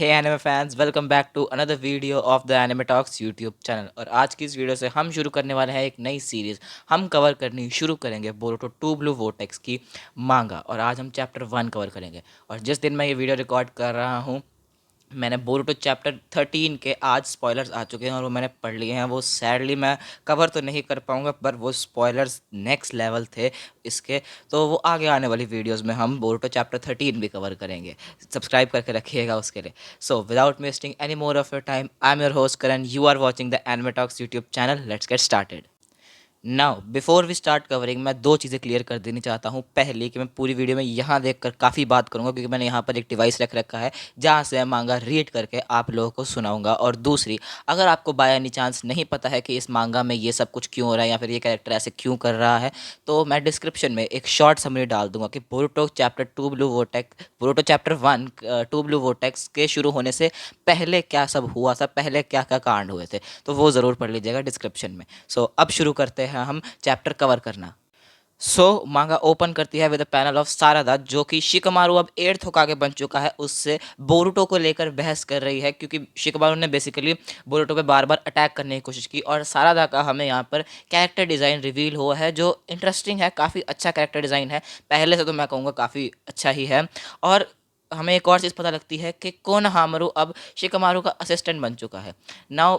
Hey anime fans, welcome back to another video of the anime talks YouTube channel. और आज की इस video से हम शुरू करने वाले हैं एक नई सीरीज़। हम कवर करनी शुरू करेंगे बोरुटो टू ब्लू वोर्टेक्स की मांगा, और आज हम चैप्टर 1 कवर करेंगे। और जिस दिन मैं ये वीडियो रिकॉर्ड कर रहा हूँ, मैंने बोरुटो चैप्टर 13 के आज स्पॉयलर्स आ चुके हैं और वो मैंने पढ़ लिए हैं। वो सैडली मैं कवर तो नहीं कर पाऊँगा, पर वो स्पॉयलर्स नेक्स्ट लेवल थे इसके। तो वो आगे आने वाली वीडियोस में हम बोरुटो चैप्टर 13 भी कवर करेंगे। सब्सक्राइब करके रखिएगा उसके लिए। So without wasting any more of your time, I am your host Karan, you are watching the anime talks YouTube channel. Let's get started. Now before we start covering, मैं दो चीज़ें clear कर देनी चाहता हूँ। पहली कि मैं पूरी वीडियो में यहाँ देखकर काफ़ी बात करूँगा, क्योंकि मैंने यहाँ पर एक डिवाइस रख रखा है जहाँ से मैं मांगा रीड करके आप लोगों को सुनाऊंगा। और दूसरी, अगर आपको बाय एनी चांस नहीं पता है कि इस मांगा में ये सब कुछ क्यों हो रहा है या फिर ये कैरेक्टर ऐसे क्यों कर रहा है, तो मैं डिस्क्रिप्शन में एक शॉर्ट समरी डाल दूंगा कि Boruto chapter 2 blue vortex, Boruto chapter 1 2 blue vortex के शुरू होने से पहले क्या सब हुआ था, पहले क्या क्या कांड हुए थे। तो वो ज़रूर पढ़ लीजिएगा डिस्क्रिप्शन में। सो अब शुरू करते हैं हम चैप्टर कवर करना। मांगा ओपन करती है विद पैनल ऑफ सारादा, जो कि शिकमारू अब 8th होकागे बन चुका है, उससे बोरुटो को लेकर बहस कर रही है, क्योंकि शिकमारू ने बेसिकली बोरुटो पे बार बार अटैक करने की कोशिश की। और सारादा का हमें यहाँ पर कैरेक्टर डिज़ाइन रिवील हुआ है, जो इंटरेस्टिंग है, काफ़ी अच्छा कैरेक्टर डिज़ाइन है। पहले से तो मैं कहूँगा काफ़ी अच्छा ही है। और हमें एक और चीज़ पता लगती है कि कोनोहामारू अब शिकमारू का असिस्टेंट बन चुका है। नाउ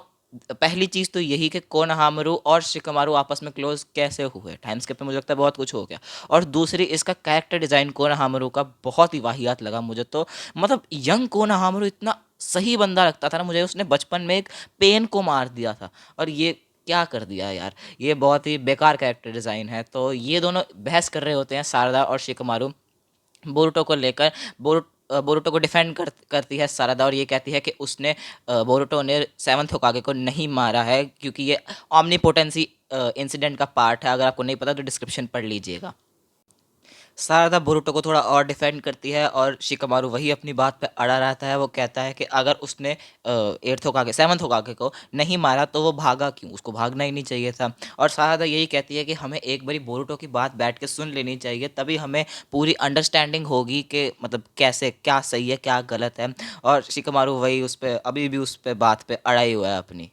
पहली चीज़ तो यही कि कोनोहामारू और शिकमारू आपस में क्लोज कैसे हुए, टाइम स्किप पे मुझे लगता है बहुत कुछ हो गया। और दूसरी, इसका कैरेक्टर डिज़ाइन कोनोहामारू का बहुत ही वाहियात लगा मुझे। तो मतलब यंग कोनोहामारू इतना सही बंदा लगता था ना मुझे, उसने बचपन में एक पेन को मार दिया था, और ये क्या कर दिया यार। ये बहुत ही बेकार कैरेक्टर डिज़ाइन है। तो ये दोनों बहस कर रहे होते हैं, सारदा और शिकमारू, बोरुटो को लेकर। बोरुटो को डिफेंड करती है सारादा, और ये कहती है कि उसने बोरुटो ने 7th होकागे को नहीं मारा है, क्योंकि ये ऑमनीपोटेंसी इंसिडेंट का पार्ट है। अगर आपको नहीं पता तो डिस्क्रिप्शन पढ़ लीजिएगा। सारदा बोरुटो को थोड़ा और डिफेंड करती है, और शिकमारू वही अपनी बात पे अड़ा रहता है। वो कहता है कि अगर उसने 8th होकागे 7th होकागे को नहीं मारा तो वो भागा क्यों, उसको भागना ही नहीं चाहिए था। और सारदा यही कहती है कि हमें एक बारी बोरुटो की बात बैठ के सुन लेनी चाहिए, तभी हमें पूरी अंडरस्टैंडिंग होगी कि मतलब कैसे क्या सही है क्या गलत है। और शिकमारू वही उस पर अभी भी उस पर बात पे अड़ा ही हुआ है अपनी।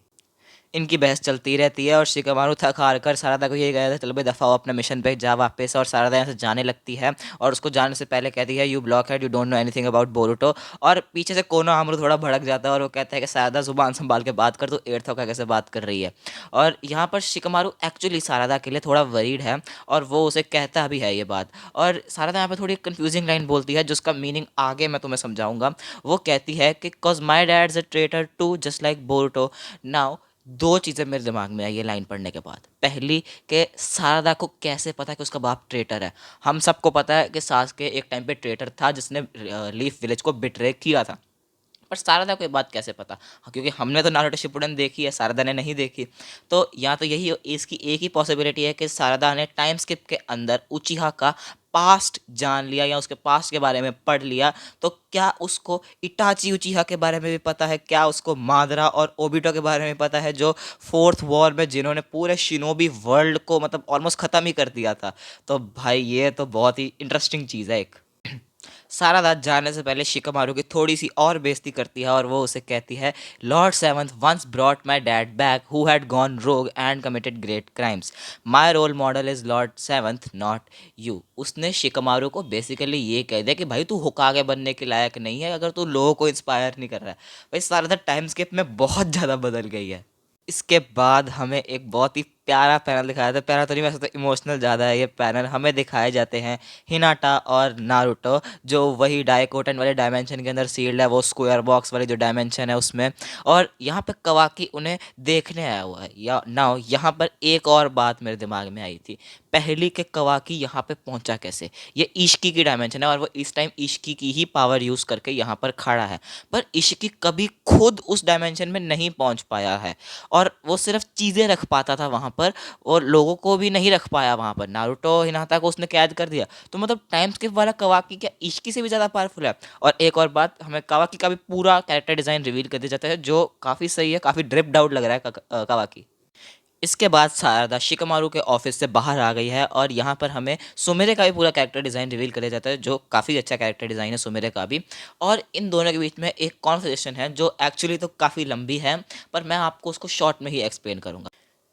इनकी बहस चलती रहती है, और शिकमारू थक हार कर सारदा को ये कहता है, चलो भाई दफ़ा हो, अपना मिशन पे जा वापस। और सारदा यहाँ से जाने लगती है, और उसको जाने से पहले कहती है, you block head, you don't know anything about Boruto. और पीछे से कोनोहामारू थोड़ा भड़क जाता है, और वो कहता है कि सारदा जुबान संभाल के बात कर, तो 8th होकागे कैसे बात कर रही है। और यहाँ पर शिकमारू एक्चुअली सारदा के लिए थोड़ा वरीड है, और वो उसे कहता भी है ये बात। और सारदा यहाँ पर थोड़ी कंफ्यूजिंग लाइन बोलती है, जिसका मीनिंग आगे मैं तुम्हें समझाऊंगा। वो कहती है कि cause my dad's a traitor to just like Boruto. Now दो चीज़ें मेरे दिमाग में आई ये लाइन पढ़ने के बाद। पहली, कि सारदा को कैसे पता कि उसका बाप ट्रेटर है। हम सबको पता है कि सासके एक टाइम पे ट्रेटर था, जिसने लीफ विलेज को बिट्रे किया था। पर सारदा को ये बात कैसे पता? हाँ, क्योंकि हमने तो नारुतो शिपुडन देखी है, सारदा ने नहीं देखी। तो या तो यही, इसकी एक ही पॉसिबिलिटी है कि सारदा ने टाइम स्किप के अंदर उचिहा का पास्ट जान लिया, या उसके पास्ट के बारे में पढ़ लिया। तो क्या उसको इटाची उचिहा के बारे में भी पता है? क्या उसको मादरा और ओबिटो के बारे में पता है, जो 4th वॉर में जिन्होंने पूरे शिनोबी वर्ल्ड को मतलब ऑलमोस्ट ख़त्म ही कर दिया था? तो भाई ये तो बहुत ही इंटरेस्टिंग चीज़ है एक। सारा जाने से पहले शिकमारू की थोड़ी सी और बेइज्जती करती है, और वो उसे कहती है, Lord Seventh once brought my dad back who had gone rogue and committed great crimes. My role model is Lord Seventh, not you. उसने शिकमारू को बेसिकली ये कह दिया कि भाई तू होकागे बनने के लायक नहीं है, अगर तू लोगों को इंस्पायर नहीं कर रहा है। भाई सारा टाइम स्किप में बहुत ज़्यादा बदल गई है। इसके बाद हमें एक बहुत ही प्यारा पैनल दिखाया था। प्यारा तो नहीं, वैसे तो इमोशनल ज़्यादा है ये पैनल। हमें दिखाए जाते हैं हिनाटा और नारुतो, जो वही डाइकोटन वाले डायमेंशन के अंदर सील्ड है, वो स्क्वायर बॉक्स वाली जो डायमेंशन है उसमें। और यहाँ पे कवाकी उन्हें देखने आया हुआ है। या नाउ यहाँ पर एक और बात मेरे दिमाग में आई थी। पहली के कवाकी यहाँ पे पहुँचा कैसे? ये इश्की की डायमेंशन है, और वो इस टाइम इश्की की ही पावर यूज़ करके यहाँ पर खड़ा है। पर इश्की कभी खुद उस डायमेंशन में नहीं पहुँच पाया है, और वो सिर्फ चीज़ें रख पाता था वहाँ पर, और लोगों को भी नहीं रख पाया वहाँ पर। नारुतो हिनाता को उसने कैद कर दिया। तो मतलब टाइम स्किप वाला कवाकी क्या इश्की से भी ज़्यादा पावरफुल है? और एक और बात, हमें कवाकी का भी पूरा कैरेक्टर डिज़ाइन रिवील कर दिया जाता है, जो काफ़ी सही है, काफ़ी ड्रिप्ड आउट लग रहा है कवाकी। इसके बाद शारदा शिकमारू के ऑफिस से बाहर आ गई है और यहाँ पर हमें सुमेरे का भी पूरा कैरेक्टर डिज़ाइन रिवील कर दिया जाता है, जो काफ़ी अच्छा कैरेक्टर डिज़ाइन है सुमेरे का भी। और इन दोनों के बीच में एक कॉन्वर्सेशन है जो एक्चुअली तो काफ़ी लंबी है, पर मैं आपको उसको शॉर्ट में ही एक्सप्लेन करूँगा।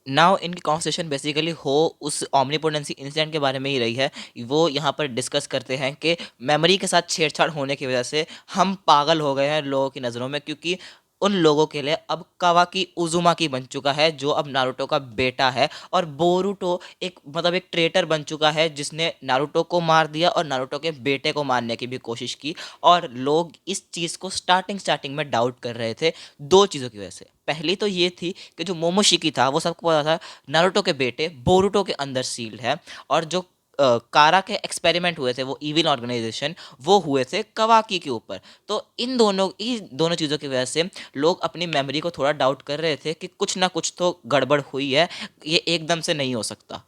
नाउ इनकी कॉन्वर्सेशन बेसिकली उस ओमनीपोटेंसी इंसिडेंट के बारे में ही रही है। वो यहाँ पर डिस्कस करते हैं कि मेमोरी के साथ छेड़छाड़ होने की वजह से हम पागल हो गए हैं लोगों की नज़रों में, क्योंकि उन लोगों के लिए अब कावाकी उज़ुमाकी बन चुका है, जो अब नारुतो का बेटा है, और बोरुटो एक मतलब एक ट्रेटर बन चुका है जिसने नारुतो को मार दिया और नारुतो के बेटे को मारने की भी कोशिश की। और लोग इस चीज़ को स्टार्टिंग स्टार्टिंग में डाउट कर रहे थे दो चीज़ों की वजह से। पहली तो ये थी कि जो मोमोशिकी था वो सबको पता था नारुतो के बेटे बोरुटो के अंदर सील्ड है, और जो कारा के एक्सपेरिमेंट हुए थे वो इविल ऑर्गेनाइजेशन, वो हुए थे कवाकी के ऊपर। तो इन दोनों चीज़ों की वजह से लोग अपनी मेमोरी को थोड़ा डाउट कर रहे थे कि कुछ ना कुछ तो गड़बड़ हुई है, ये एकदम से नहीं हो सकता।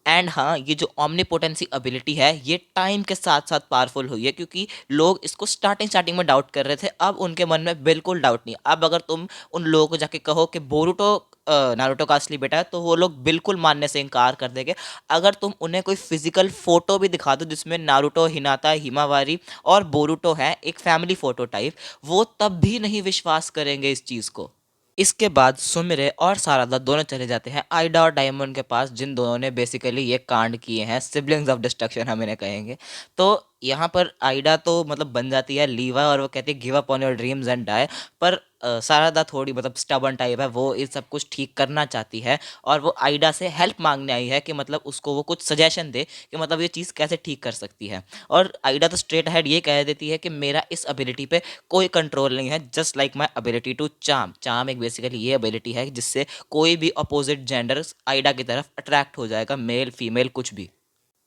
एंड हाँ, ये जो ओमनीपोटेंसी एबिलिटी है ये टाइम के साथ साथ पावरफुल हुई है, क्योंकि लोग इसको स्टार्टिंग स्टार्टिंग में डाउट कर रहे थे, अब उनके मन में बिल्कुल डाउट नहीं। अब अगर तुम उन लोगों को जाके कहो कि बोरुटो नारुतो का असली बेटा है, तो वो लोग बिल्कुल मानने से इनकार कर देंगे। अगर तुम उन्हें कोई फिजिकल फोटो भी दिखा दो जिसमें नारुतो, हिनाता, हिमावारी और बोरुटो है, एक फैमिली फोटो टाइप, वो तब भी नहीं विश्वास करेंगे इस चीज़ को। इसके बाद सुमिरे और सारदा दोनों चले जाते हैं आइडा और डायमंड के पास, जिन दोनों ने बेसिकली ये कांड किए हैं, सिबलिंग्स ऑफ डिस्ट्रक्शन हम इन्हें कहेंगे। तो यहाँ पर आइडा तो मतलब बन जाती है लीवा और वो कहती है give up on your dreams and die, पर सारदा थोड़ी मतलब स्टबर्न टाइप है, वो ये सब कुछ ठीक करना चाहती है और वो आइडा से हेल्प मांगने आई है कि मतलब उसको वो कुछ सजेशन दे कि मतलब ये चीज़ कैसे ठीक कर सकती है। और आइडा तो स्ट्रेट हेड ये कह देती है कि मेरा इस एबिलिटी पे कोई कंट्रोल नहीं है, just like my ability to charm. Charm एक बेसिकली ये एबिलिटी है जिससे कोई भी अपोजिट जेंडर आइडा की तरफ अट्रैक्ट हो जाएगा, मेल फीमेल कुछ भी।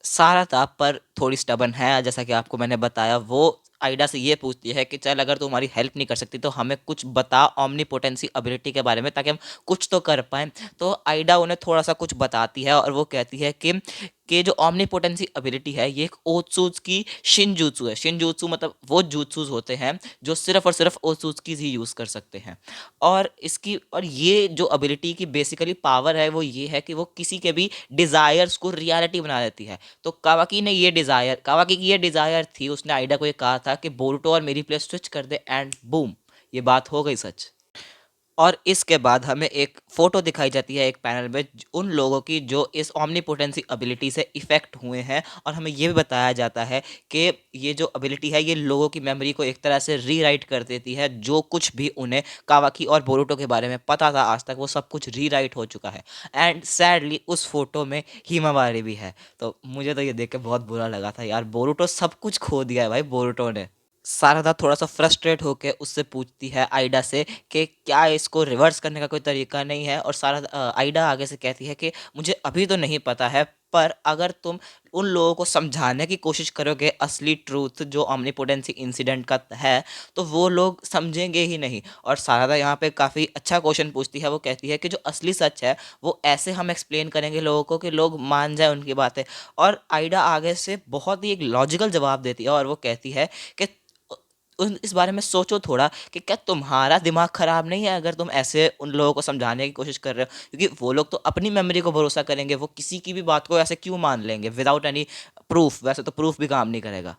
सारा था पर थोड़ी स्टबन है, जैसा कि आपको मैंने बताया। वो आइडा से ये पूछती है कि चल अगर तू हमारी हेल्प नहीं कर सकती तो हमें कुछ बता ओमनीपोटेंसी एबिलिटी के बारे में, ताकि हम कुछ तो कर पाएँ। तो आइडा उन्हें थोड़ा-सा कुछ बताती है और वो कहती है कि जो ओमनीपोटेंसी एबिलिटी है ये एक ओत्सुज़ुकी शिनजुत्सु है। शिनजुत्सु मतलब वो जुत्सुज़ होते हैं जो सिर्फ़ और सिर्फ़ ओत्सुज़ुकीज़ ही यूज़ कर सकते हैं। और ये जो एबिलिटी की बेसिकली पावर है वो ये है कि वो किसी के भी डिज़ायर्स को रियलिटी बना देती है। तो कावाकी की ये डिज़ायर थी, उसने आइडा को ये कहा था कि बोरुटो और मेरी प्लेस स्विच कर दे, एंड बूम! ये बात हो गई सच। और इसके बाद हमें एक फ़ोटो दिखाई जाती है एक पैनल में उन लोगों की जो इस ओमनीपोटेंसी एबिलिटी से इफ़ेक्ट हुए हैं, और हमें ये भी बताया जाता है कि ये जो एबिलिटी है ये लोगों की मेमोरी को एक तरह से रीराइट कर देती है। जो कुछ भी उन्हें कावाकी और बोरुटो के बारे में पता था आज तक, वो सब कुछ रीराइट हो चुका है। एंड सैडली उस फ़ोटो में हिमावारी भी है। तो मुझे तो ये देख के बहुत बुरा लगा था यार, बोरुटो सब कुछ खो दिया है भाई बोरुटो ने। शारदा थोड़ा-सा फ्रस्ट्रेट होके उससे पूछती है आइडा से कि क्या इसको रिवर्स करने का कोई तरीका नहीं है, और आइडा आगे से कहती है कि मुझे अभी तो नहीं पता है, पर अगर तुम उन लोगों को समझाने की कोशिश करोगे असली ट्रूथ जो ओमनीपोटेंसी इंसिडेंट का है, तो वो लोग समझेंगे ही नहीं। और शारदा यहाँ पे काफ़ी अच्छा क्वेश्चन पूछती है, वो कहती है कि जो असली सच है वो ऐसे हम एक्सप्लेन करेंगे लोगों को कि लोग मान जाएँ उनकी बातें। और आइडा आगे से बहुत ही एक लॉजिकल जवाब देती है और वो कहती है कि उन इस बारे में सोचो थोड़ा कि क्या तुम्हारा दिमाग खराब नहीं है अगर तुम ऐसे उन लोगों को समझाने की कोशिश कर रहे हो, क्योंकि वो लोग तो अपनी मेमोरी को भरोसा करेंगे, वो किसी की भी बात को ऐसे क्यों मान लेंगे विदाउट एनी प्रूफ। वैसे तो प्रूफ भी काम नहीं करेगा।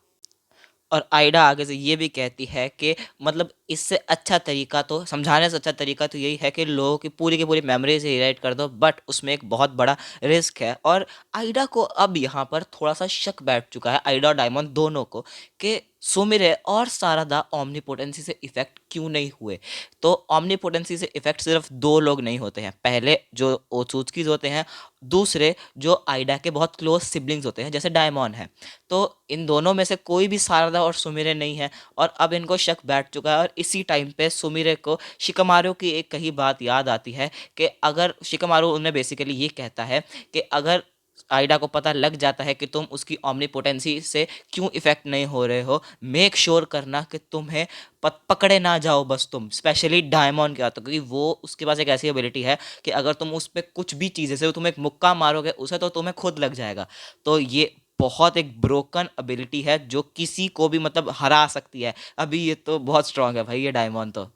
और आइडा आगे से ये भी कहती है कि मतलब इससे अच्छा तरीका तो समझाने से अच्छा तरीका तो यही है कि लोगों की पूरी मेमोरी से इरेट कर दो, बट उसमें एक बहुत बड़ा रिस्क है। और आइडा को अब यहाँ पर थोड़ा सा शक बैठ चुका है, आइडा और डायमंड दोनों को, कि सुमिरे और सारदा ओमनीपोटेंसी से इफेक्ट क्यों नहीं हुए। तो ओमनीपोटेंसी से इफेक्ट सिर्फ दो लोग नहीं होते हैं, पहले जो ओत्सुत्कीज होते हैं, दूसरे जो आइडा के बहुत क्लोज सिबलिंग्स होते हैं जैसे डायमॉन है। तो इन दोनों में से कोई भी शारदा और सुमिरे नहीं है, और अब इनको शक बैठ चुका है। और इसी टाइम पे सुमिरे को शिकमारू की एक कही बात याद आती है कि अगर शिकमारू उन्हें बेसिकली ये कहता है कि अगर आइडा को पता लग जाता है कि तुम उसकी ओमनीपोटेंसी से क्यों इफेक्ट नहीं हो रहे हो, मेक श्योर करना कि तुम्हें पकड़े ना जाओ बस तुम, स्पेशली डायमंड के हाथों, क्योंकि वो उसके पास एक ऐसी एबिलिटी है कि अगर तुम उस पर कुछ भी चीज़ जैसे तुम एक मुक्का मारोगे उसे तो तुम्हें खुद लग जाएगा। तो ये बहुत एक ब्रोकन एबिलिटी है जो किसी को भी मतलब हरा सकती है। अभी ये तो बहुत स्ट्रांग है भाई ये डायमंड तो।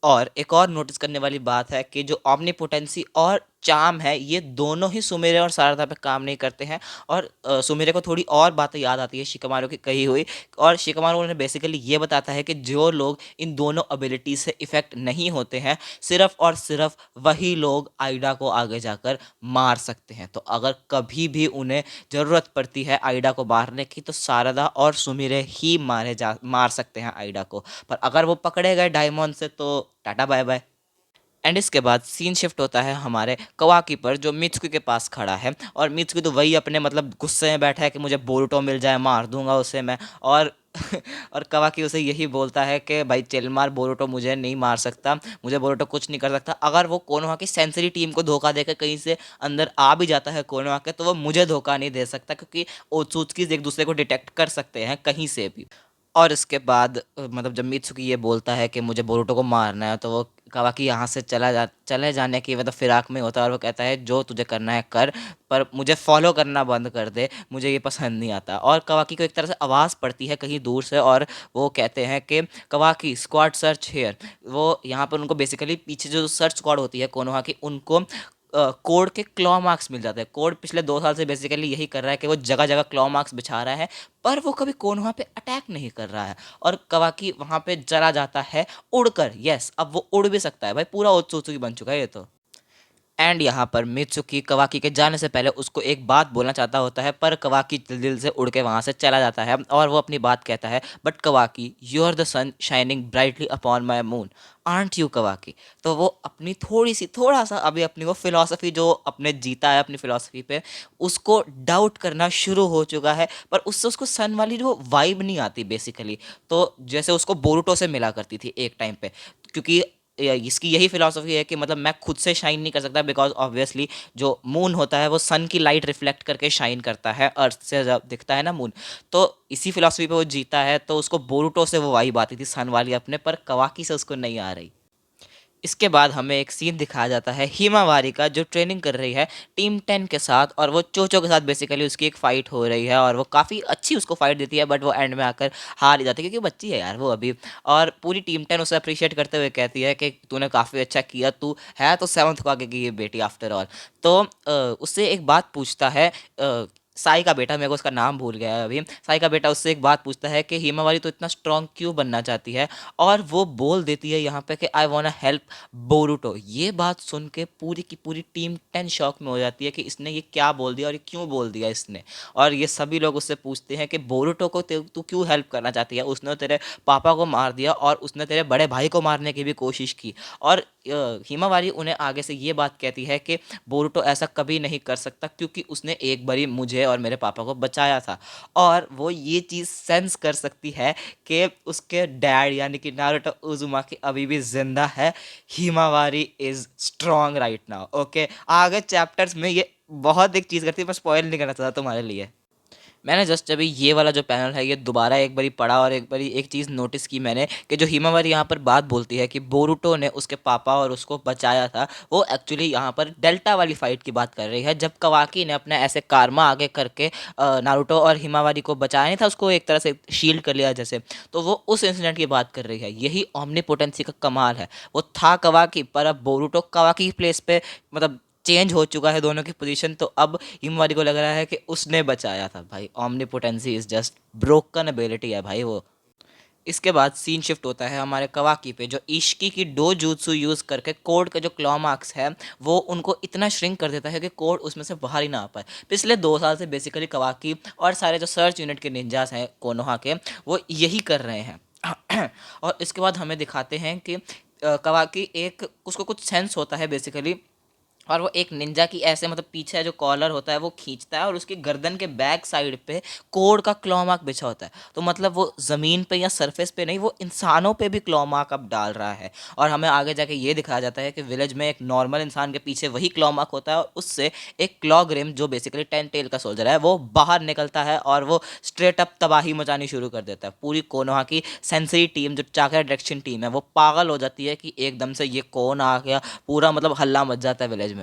और एक और नोटिस करने वाली बात है कि जो ओमनीपोटेंसी और चार्म है, ये दोनों ही सुमिरे और सारदा पे काम नहीं करते हैं। और सुमिरे को थोड़ी और बातें याद आती है शिकमारू की कही हुई, और शिकमारू उन्हें बेसिकली ये बताता है कि जो लोग इन दोनों एबिलिटी से इफेक्ट नहीं होते हैं, सिर्फ और सिर्फ वही लोग आइडा को आगे जाकर मार सकते हैं। तो अगर कभी भी उन्हें ज़रूरत पड़ती है आइडा को मारने की, तो सारदा और सुमिरे ही मार सकते हैं आइडा को। पर अगर वो पकड़े गए डायमंड से तो टाटा बाय बाय। एंड इसके बाद सीन शिफ्ट होता है हमारे कवाकी पर, जो मित्सुकी के पास खड़ा है। और मित्सुकी तो वही अपने मतलब गुस्से में बैठा है कि मुझे बोरुटो मिल जाए, मार दूंगा उसे मैं। और और कवाकी उसे यही बोलता है कि भाई चिल मार, बोरुटो मुझे नहीं मार सकता, मुझे बोरुटो कुछ नहीं कर सकता। अगर वो कोनोहा की सेंसरी टीम को धोखा देकर कहीं से अंदर आ भी जाता है कोनोहा के, तो वो मुझे धोखा नहीं दे सकता, क्योंकि ओत्सुत्सुकी एक दूसरे को डिटेक्ट कर सकते हैं कहीं से भी। और इसके बाद मतलब जब मित्सुकी ये बोलता है कि मुझे बोरुटो को मारना है, तो वो कावाकी यहाँ से चले जाने की मतलब फिराक में होता है। और वो कहता है जो तुझे करना है कर, पर मुझे फॉलो करना बंद कर दे, मुझे ये पसंद नहीं आता। और कावाकी को एक तरह से आवाज़ पड़ती है कहीं दूर से, और वो कहते हैं कि कावाकी स्क्वाड सर्च हेयर। वो यहाँ पर उनको बेसिकली पीछे जो सर्च स्क्वाड होती है कोनोहा की, उनको कोड के क्लॉ मार्क्स मिल जाते हैं। कोड पिछले 2 साल से बेसिकली यही कर रहा है कि वो जगह जगह क्लॉ मार्क्स बिछा रहा है, पर वो कभी कोनोहा पे अटैक नहीं कर रहा है। और कवाकी वहाँ पे चला जाता है उड़कर। यस, अब वो उड़ भी सकता है भाई, पूरा ओत्सुत्सुकी बन चुका है ये तो। एंड यहाँ पर मित्सुकी कवाकी के जाने से पहले उसको एक बात बोलना चाहता होता है, पर कवाकी दिल से उड़ के वहाँ से चला जाता है। और वो अपनी बात कहता है, but Kawaki you are the sun shining brightly upon my moon, aren't you Kawaki. तो वो अपनी थोड़ा सा अभी अपनी वो फिलॉसफी जो अपने जीता है अपनी फिलॉसफी पे, उसको डाउट करना शुरू हो चुका है। पर उससे उसको सन वाली जो वाइब नहीं आती बेसिकली, तो जैसे उसको बोरुटो से मिला करती थी एक टाइम पे। क्योंकि इसकी यही फिलॉसफी है कि मतलब मैं खुद से शाइन नहीं कर सकता, बिकॉज ऑब्वियसली जो मून होता है वो सन की लाइट रिफ्लेक्ट करके शाइन करता है, अर्थ से जब दिखता है ना मून। तो इसी फिलॉसफी पे वो जीता है, तो उसको बोरुटो से वो वाइब आती थी सन वाली अपने, पर कवाकी से उसको नहीं आ रही। इसके बाद हमें एक सीन दिखाया जाता है हिमावारी का, जो ट्रेनिंग कर रही है टीम 10 के साथ, और वो चोचो के साथ बेसिकली उसकी एक फ़ाइट हो रही है। और वो काफ़ी अच्छी उसको फाइट देती है, बट वो एंड में आकर हार ही जाती है, क्योंकि वो बच्ची है यार वो अभी। और पूरी टीम 10 उसे अप्रिशिएट करते हुए कहती है कि तूने काफ़ी अच्छा किया, तू है तो 7th आगे की ये बेटी आफ्टर ऑल। तो उससे एक बात पूछता है साई का बेटा, मेरे को उसका नाम भूल गया है अभी। साई का बेटा उससे एक बात पूछता है कि हिमावारी तो इतना स्ट्रांग क्यों बनना चाहती है। और वो बोल देती है यहाँ पे कि आई वांट हेल्प बोरुटो। ये बात सुन के पूरी की पूरी टीम 10 शॉक में हो जाती है कि इसने ये क्या बोल दिया और ये क्यों बोल दिया इसने। और ये सभी लोग उससे पूछते हैं कि बोरुटो को तू क्यों हेल्प करना चाहती है, उसने तेरे पापा को मार दिया और उसने तेरे बड़े भाई को मारने की भी कोशिश की। और हिमावारी उन्हें आगे से ये बात कहती है कि बोरुटो ऐसा कभी नहीं कर सकता, क्योंकि उसने एक बारी मुझे और मेरे पापा को बचाया था। और वो ये चीज़ सेंस कर सकती है कि उसके डैड यानी कि नारुतो उजुमाकी अभी भी जिंदा है। Himawari is strong right now. Okay, आगे चैप्टर्स में ये बहुत एक चीज़ करती है, मैं स्पॉइल नहीं करना चाहता तुम्हारे लिए। मैंने जस्ट अभी ये वाला जो पैनल है ये दोबारा एक बारी पढ़ा, और एक बारी एक चीज़ नोटिस की मैंने कि जो हिमावारी यहाँ पर बात बोलती है कि बोरुटो ने उसके पापा और उसको बचाया था, वो एक्चुअली यहाँ पर डेल्टा वाली फाइट की बात कर रही है, जब कवाकी ने अपना ऐसे कारमा आगे करके नारुतो और हिमावारी को बचाया नहीं था, उसको एक तरह से शील्ड कर लिया जैसे। तो वो उस इंसिडेंट की बात कर रही है। यही ओमनीपोटेंसी का कमाल है। वो था कवाकी, पर अब बोरुटो कवाकी की प्लेस पे मतलब चेंज हो चुका है दोनों की पोजीशन। तो अब हिमवारी को लग रहा है कि उसने बचाया था। भाई ओमनीपोटेंसी इज जस्ट ब्रोकन एबिलिटी है भाई वो। इसके बाद सीन शिफ्ट होता है हमारे कवाकी पे, जो इश्की की डो जूत्सु यूज़ करके कोड के जो क्लॉ मार्क्स है वो उनको इतना श्रिंक कर देता है कि कोड उसमें से बाहर ही ना आ पाए। पिछले 2 साल से बेसिकली कवाकी और सारे जो सर्च यूनिट के निंजास हैं कोनोहा के, वो यही कर रहे हैं। और इसके बाद हमें दिखाते हैं कि कवाकी एक उसको कुछ सेंस होता है बेसिकली, और वो एक निंजा की ऐसे मतलब पीछे जो कॉलर होता है वो खींचता है, और उसकी गर्दन के बैक साइड पे कोड का क्लॉ मार्क बिछा होता है। तो मतलब वो ज़मीन पे या सरफेस पे नहीं, वो इंसानों पे भी क्लॉ मार्क अब डाल रहा है। और हमें आगे जाके ये दिखाया जाता है कि विलेज में एक नॉर्मल इंसान के पीछे वही क्लॉ मार्क होता है, और उससे एक क्लॉग्रिम जो बेसिकली 10 टेल का सोल्जर है वो बाहर निकलता है, और वो स्ट्रेट अप तबाही मचानी शुरू कर देता है। पूरी कोनोहा की सेंसरी टीम जो चाकर डायरेक्शन टीम है वो पागल हो जाती है कि एकदम से ये कौन आ गया, पूरा मतलब हल्ला मच जाता है विलेज में।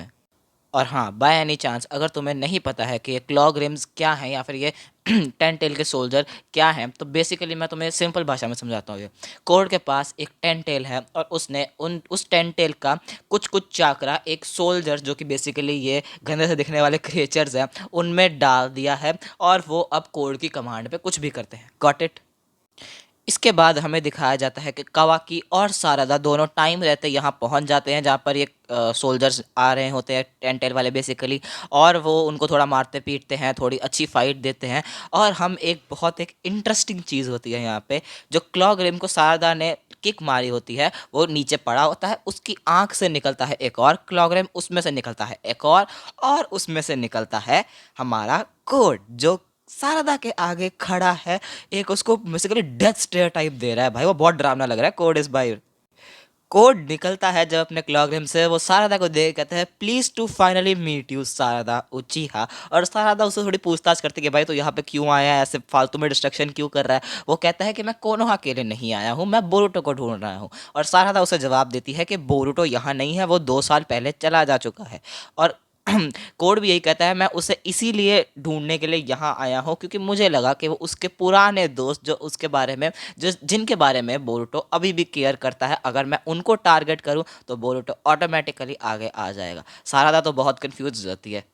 और हाँ, बाय एनी चांस अगर तुम्हें नहीं पता है कि ये क्लॉग रिम्स क्या हैं या फिर ये 10 टेल के सोल्जर क्या हैं, तो बेसिकली मैं तुम्हें सिंपल भाषा में समझाता हूँ। ये कोड के पास एक 10 टेल है और उसने उस 10 टेल का कुछ कुछ चाकरा एक सोल्जर, जो कि बेसिकली ये गंदे से दिखने वाले क्रिएचर्स हैं, उनमें डाल दिया है और वो अब कोड की कमांड पे कुछ भी करते हैं। Got it? इसके बाद हमें दिखाया जाता है कि कावाकी और सारदा दोनों टाइम रहते यहाँ पहुँच जाते हैं जहाँ पर ये सोल्जर्स आ रहे होते हैं, टेंटेल वाले बेसिकली, और वो उनको थोड़ा मारते पीटते हैं, थोड़ी अच्छी फाइट देते हैं। और हम एक इंटरेस्टिंग चीज़ होती है यहाँ पे, जो क्लॉग रिम को सारदा ने किक मारी होती है, वो नीचे पड़ा होता है, उसकी आंख से निकलता है एक और क्लॉग रिम, उसमें से निकलता है एक और उसमें से निकलता है हमारा कोड, जो सारदा के आगे खड़ा है। एक उसको बेसिकली डेथ स्टेयर टाइप दे रहा है भाई, वो बहुत डरावना लग रहा है। कोड इस भाई, कोड निकलता है जब अपने क्लॉगरिम से, वो सारदा को देख कहते हैं please to finally meet you Sarada Uchiha. और सारदा उससे थोड़ी पूछताछ करती है कि भाई तो यहाँ पे क्यों आया है, ऐसे फालतू में डिस्ट्रक्शन क्यों कर रहा है। वो कहता है कि मैं कोनोहा के लिए नहीं आया हूँ, मैं बोरुटो को ढूंढ रहा हूँ। और सारदा उसे जवाब देती है कि बोरुटो यहाँ नहीं है, वो 2 साल पहले चला जा चुका है। और कोड भी यही कहता है मैं उसे इसीलिए ढूंढने के लिए यहाँ आया हूँ क्योंकि मुझे लगा कि वो उसके पुराने दोस्त जो उसके बारे में, जो जिनके बारे में बोरुटो अभी भी केयर करता है, अगर मैं उनको टारगेट करूँ तो बोरुटो ऑटोमेटिकली आगे आ जाएगा। सारदा तो बहुत कंफ्यूज होती है।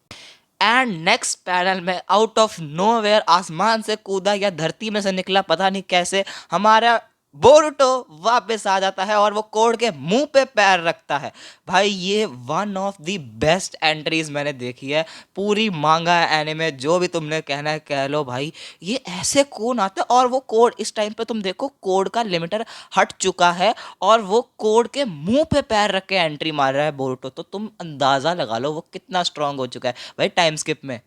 एंड नेक्स्ट पैनल में आउट ऑफ नोवेयर आसमान से कूदा या धरती में से निकला पता नहीं कैसे, हमारा बोरुटो वापस आ जाता है और वो कोड के मुंह पे पैर रखता है। भाई ये one of the best entries मैंने देखी है पूरी मांगा एनिमे, जो भी तुमने कहना है कह लो भाई। ये ऐसे कौन आता है, और वो कोड इस टाइम पे तुम देखो कोड का लिमिटर हट चुका है और वो कोड के मुंह पे पैर रख के एंट्री मार रहा है बोरुटो, तो तुम अंदाजा लगा लो वो कितना स्ट्रांग हो चुका है भाई टाइम स्किप में।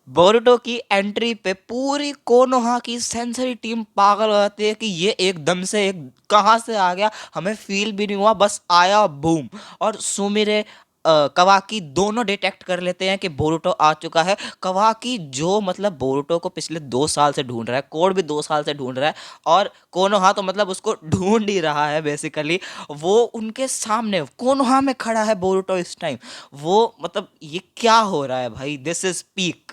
बोरुटो की एंट्री पे पूरी कोनोहा की सेंसरी टीम पागल हो जाती है कि ये एकदम से एक कहाँ से आ गया, हमें फील भी नहीं हुआ, बस आया बूम। और सुमिरे कवाकी दोनों डिटेक्ट कर लेते हैं कि बोरुटो आ चुका है। कवाकी जो मतलब बोरुटो को पिछले 2 साल से ढूंढ रहा है, कोड भी 2 साल से ढूंढ रहा है, और कोनोहा तो मतलब उसको ढूंढ ही रहा है बेसिकली। वो उनके सामने कोनोहा में खड़ा है बोरुटो इस टाइम। वो मतलब ये क्या हो रहा है भाई, दिस इज पीक।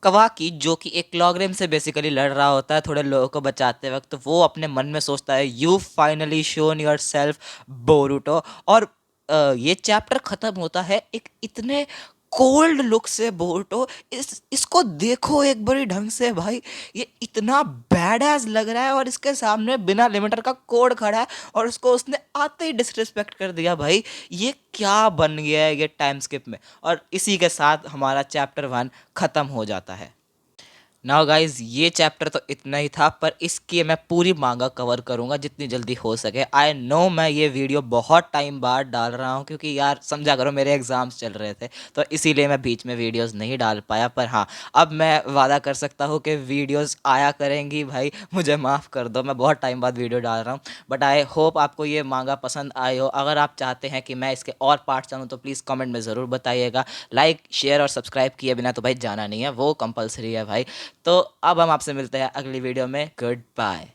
कवाकी जो कि एक क्लॉगरिम से बेसिकली लड़ रहा होता है थोड़े लोगों को बचाते वक्त, तो वो अपने मन में सोचता है you finally shown your self Boruto. और ये चैप्टर खत्म होता है एक इतने कोल्ड लुक से। बोरुटो इसको देखो एक बारी ढंग से भाई, ये इतना बैड एज लग रहा है और इसके सामने बिना लिमिटर का कोड खड़ा है और उसको उसने आते ही डिसरिस्पेक्ट कर दिया भाई। ये क्या बन गया है ये टाइम स्किप में। और इसी के साथ हमारा चैप्टर 1 ख़त्म हो जाता है। नाउ गाइज ये चैप्टर तो इतना ही था, पर इसकी मैं पूरी मांगा कवर करूंगा जितनी जल्दी हो सके। आई नो मैं ये वीडियो बहुत टाइम बाद डाल रहा हूँ क्योंकि यार समझा करो मेरे एग्ज़ाम्स चल रहे थे, तो इसीलिए मैं बीच में वीडियोस नहीं डाल पाया। पर हाँ, अब मैं वादा कर सकता हूँ कि वीडियोस आया करेंगी भाई, मुझे माफ़ कर दो मैं बहुत टाइम बाद वीडियो डाल रहा हूँ। बट आई होप आपको ये मांगा पसंद आए हो। अगर आप चाहते हैं कि मैं इसके और पार्ट्स डालूँ तो प्लीज़ कमेंट में ज़रूर बताइएगा। लाइक शेयर और सब्सक्राइब किए बिना तो भाई जाना नहीं है, वो कंपलसरी है भाई। तो अब हम आपसे मिलते हैं अगली वीडियो में। Good bye.